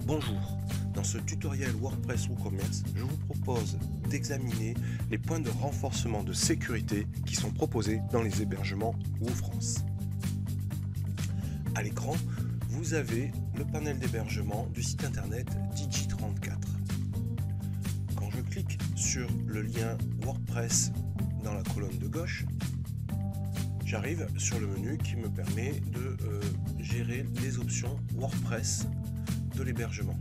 Bonjour, dans ce tutoriel WordPress WooCommerce, je vous propose d'examiner les points de renforcement de sécurité qui sont proposés dans les hébergements WooFrance. À l'écran, vous avez le panel d'hébergement du site internet Digi34. Quand je clique sur le lien WordPress dans la colonne de gauche, j'arrive sur le menu qui me permet de gérer les options WordPress de l'hébergement.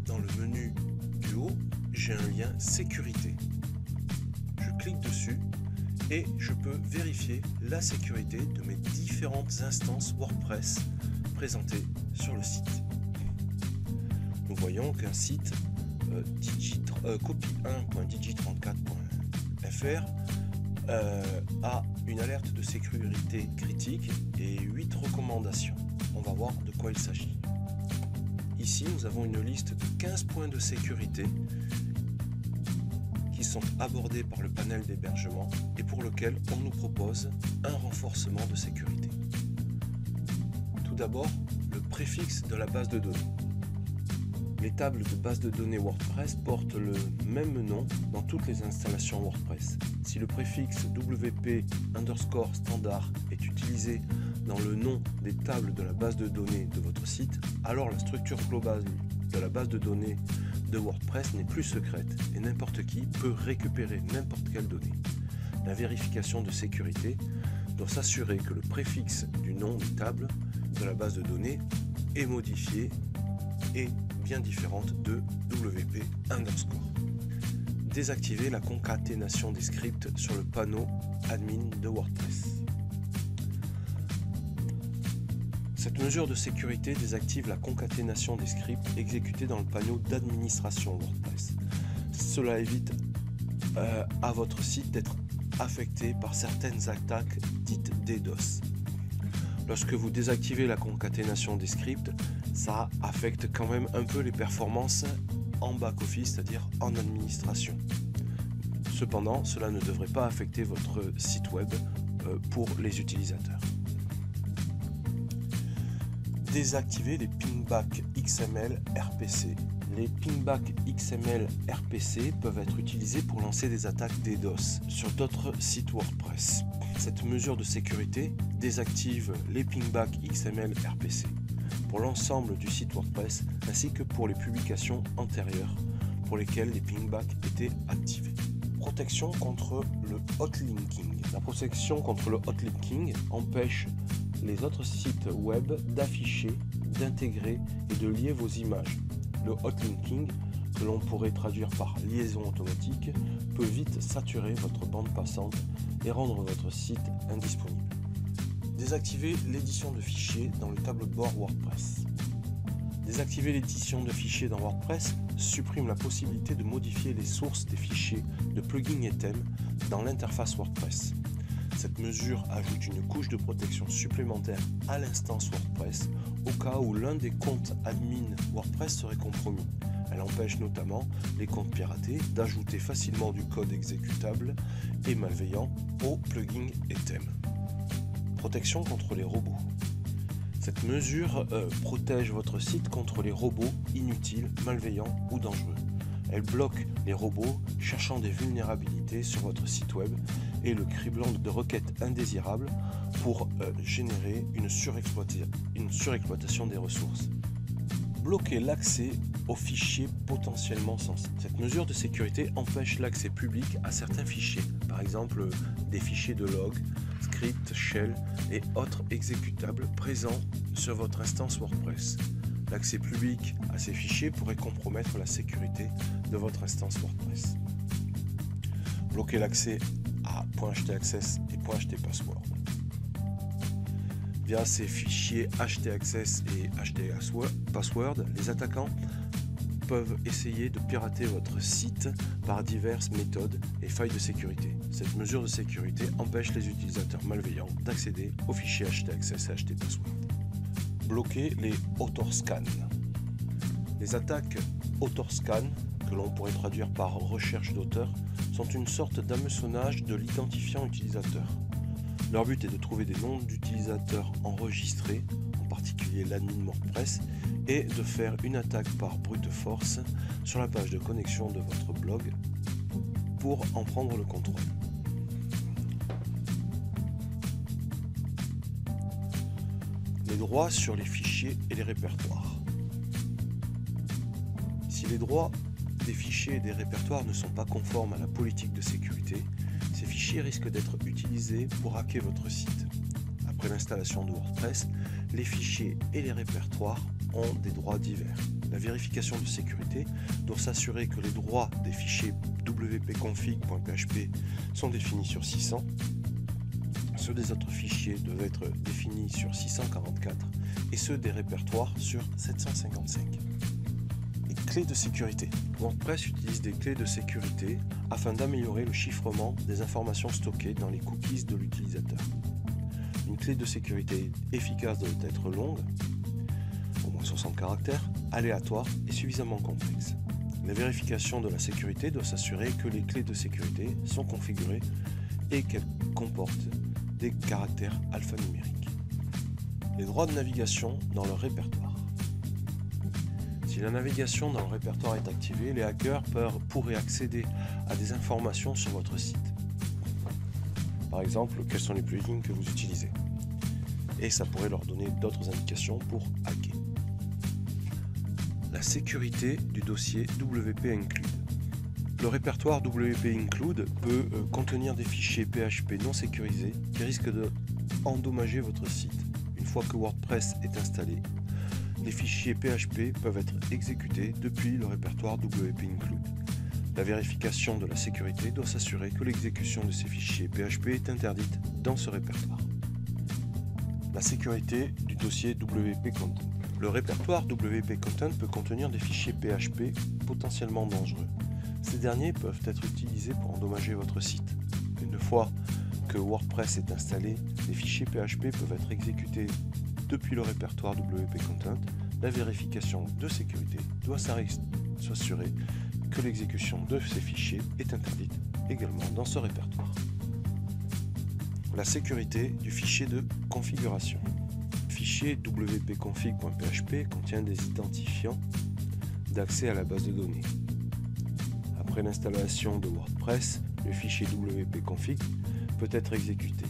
Dans le menu du haut, j'ai un lien sécurité. Je clique dessus et je peux vérifier la sécurité de mes différentes instances WordPress présentées sur le site. Nous voyons qu'un site copy1.digi34.fr a une alerte de sécurité critique et 8 recommandations. On va voir de quoi il s'agit. Ici, nous avons une liste de 15 points de sécurité qui sont abordés par le panel d'hébergement et pour lequel on nous propose un renforcement de sécurité. Tout d'abord, le préfixe de la base de données. Les tables de base de données WordPress portent le même nom dans toutes les installations WordPress. Si le préfixe WP_standard est utilisé dans le nom des tables de la base de données de votre site, alors la structure globale de la base de données de WordPress n'est plus secrète et n'importe qui peut récupérer n'importe quelle donnée. La vérification de sécurité doit s'assurer que le préfixe du nom des tables de la base de données est modifié et bien différente de WP_. Désactiver la concaténation des scripts sur le panneau admin de WordPress. Cette mesure de sécurité désactive la concaténation des scripts exécutés dans le panneau d'administration WordPress. Cela évite à votre site d'être affecté par certaines attaques dites DDoS. Lorsque vous désactivez la concaténation des scripts, ça affecte quand même un peu les performances en back-office, c'est-à-dire en administration. Cependant, cela ne devrait pas affecter votre site web pour les utilisateurs. Désactiver les pingback XML RPC. Les pingback XML RPC peuvent être utilisés pour lancer des attaques DDoS sur d'autres sites WordPress. Cette mesure de sécurité désactive les pingback XML RPC pour l'ensemble du site WordPress ainsi que pour les publications antérieures pour lesquelles les pingbacks étaient activés. Protection contre le hotlinking. La protection contre le hotlinking empêche les autres sites web d'afficher, d'intégrer et de lier vos images. Le hotlinking, que l'on pourrait traduire par liaison automatique, peut vite saturer votre bande passante et rendre votre site indisponible. Désactiver l'édition de fichiers dans le tableau de bord WordPress. Désactiver l'édition de fichiers dans WordPress supprime la possibilité de modifier les sources des fichiers de plugins et thèmes dans l'interface WordPress. Cette mesure ajoute une couche de protection supplémentaire à l'instance WordPress au cas où l'un des comptes admin WordPress serait compromis. Elle empêche notamment les comptes piratés d'ajouter facilement du code exécutable et malveillant aux plugins et thèmes. Protection contre les robots. Cette mesure protège votre site contre les robots inutiles, malveillants ou dangereux. Elle bloque les robots cherchant des vulnérabilités sur votre site web et le criblant de requêtes indésirables pour générer une surexploitation des ressources. Bloquer l'accès aux fichiers potentiellement sensibles. Cette mesure de sécurité empêche l'accès public à certains fichiers, par exemple des fichiers de log, scripts, shell et autres exécutables présents sur votre instance WordPress. L'accès public à ces fichiers pourrait compromettre la sécurité de votre instance WordPress. Bloquer l'accès à .htaccess et .htpassword. Via ces fichiers htaccess et htpassword, les attaquants peuvent essayer de pirater votre site par diverses méthodes et failles de sécurité. Cette mesure de sécurité empêche les utilisateurs malveillants d'accéder aux fichiers htaccess et htpassword. Bloquer les autorscans. Les attaques autorscan, que l'on pourrait traduire par recherche d'auteur, sont une sorte d'hameçonnage de l'identifiant utilisateur. Leur but est de trouver des noms d'utilisateurs enregistrés, en particulier particulier l'admin WordPress, et de faire une attaque par brute force sur la page de connexion de votre blog pour en prendre le contrôle. Les droits sur les fichiers et les répertoires. Si les droits des fichiers et des répertoires ne sont pas conformes à la politique de sécurité, ces fichiers risquent d'être utilisés pour hacker votre site. Après l'installation de WordPress, les fichiers et les répertoires ont des droits divers. La vérification de sécurité doit s'assurer que les droits des fichiers wp-config.php sont définis sur 600. Ceux des autres fichiers doivent être définis sur 644 et ceux des répertoires sur 755. Les clés de sécurité. WordPress utilise des clés de sécurité afin d'améliorer le chiffrement des informations stockées dans les cookies de l'utilisateur. Une clé de sécurité efficace doit être longue, au moins 60 caractères, aléatoire et suffisamment complexe. La vérification de la sécurité doit s'assurer que les clés de sécurité sont configurées et qu'elles comportent des caractères alphanumériques. Les droits de navigation dans le répertoire. Si la navigation dans le répertoire est activée, les hackers pourraient accéder à des informations sur votre site. Par exemple, quels sont les plugins que vous utilisez. Et ça pourrait leur donner d'autres indications pour hacker. La sécurité du dossier WP Include. Le répertoire WP Include peut contenir des fichiers PHP non sécurisés qui risquent d'endommager votre site. Une fois que WordPress est installé, les fichiers PHP peuvent être exécutés depuis le répertoire WP Include. La vérification de la sécurité doit s'assurer que l'exécution de ces fichiers PHP est interdite dans ce répertoire. La sécurité du dossier WP Content. Le répertoire WP Content peut contenir des fichiers PHP potentiellement dangereux. Ces derniers peuvent être utilisés pour endommager votre site. Une fois que WordPress est installé, les fichiers PHP peuvent être exécutés depuis le répertoire WP Content. La vérification de sécurité doit s'assurer que l'exécution de ces fichiers est interdite également dans ce répertoire. La sécurité du fichier de configuration. Le fichier wp-config.php contient des identifiants d'accès à la base de données. Après l'installation de WordPress, le fichier wp-config peut être exécuté.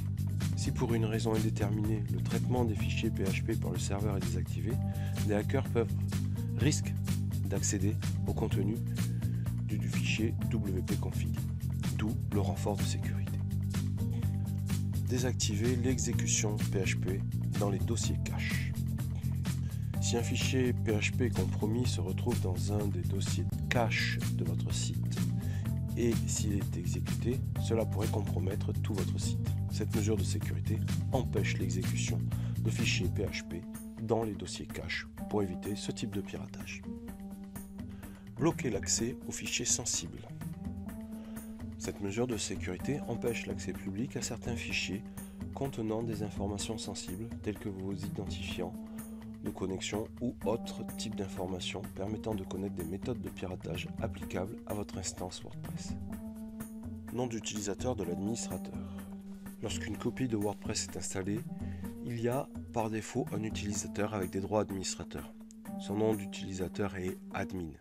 Si pour une raison indéterminée, le traitement des fichiers PHP par le serveur est désactivé, les hackers risquent d'accéder au contenu du fichier wp-config, d'où le renfort de sécurité. Désactiver l'exécution PHP dans les dossiers cache. Si un fichier PHP compromis se retrouve dans un des dossiers cache de votre site et s'il est exécuté, cela pourrait compromettre tout votre site. Cette mesure de sécurité empêche l'exécution de fichiers PHP dans les dossiers cache pour éviter ce type de piratage. Bloquer l'accès aux fichiers sensibles. Cette mesure de sécurité empêche l'accès public à certains fichiers contenant des informations sensibles telles que vos identifiants de connexion ou autres types d'informations permettant de connaître des méthodes de piratage applicables à votre instance WordPress. Nom d'utilisateur de l'administrateur. Lorsqu'une copie de WordPress est installée, il y a par défaut un utilisateur avec des droits administrateurs. Son nom d'utilisateur est admin.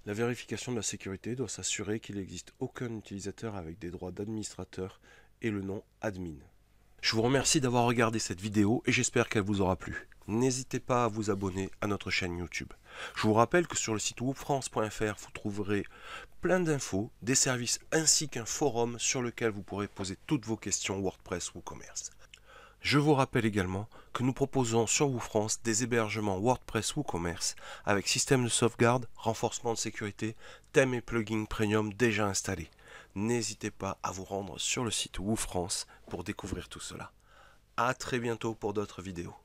La vérification de la sécurité doit s'assurer qu'il n'existe aucun utilisateur avec des droits d'administrateur et le nom admin. Je vous remercie d'avoir regardé cette vidéo et j'espère qu'elle vous aura plu. N'hésitez pas à vous abonner à notre chaîne YouTube. Je vous rappelle que sur le site woofrance.fr, vous trouverez plein d'infos, des services ainsi qu'un forum sur lequel vous pourrez poser toutes vos questions WordPress ou WooCommerce. Je vous rappelle également que nous proposons sur WooFrance des hébergements WordPress WooCommerce avec système de sauvegarde, renforcement de sécurité, thèmes et plugins premium déjà installés. N'hésitez pas à vous rendre sur le site WooFrance pour découvrir tout cela. À très bientôt pour d'autres vidéos.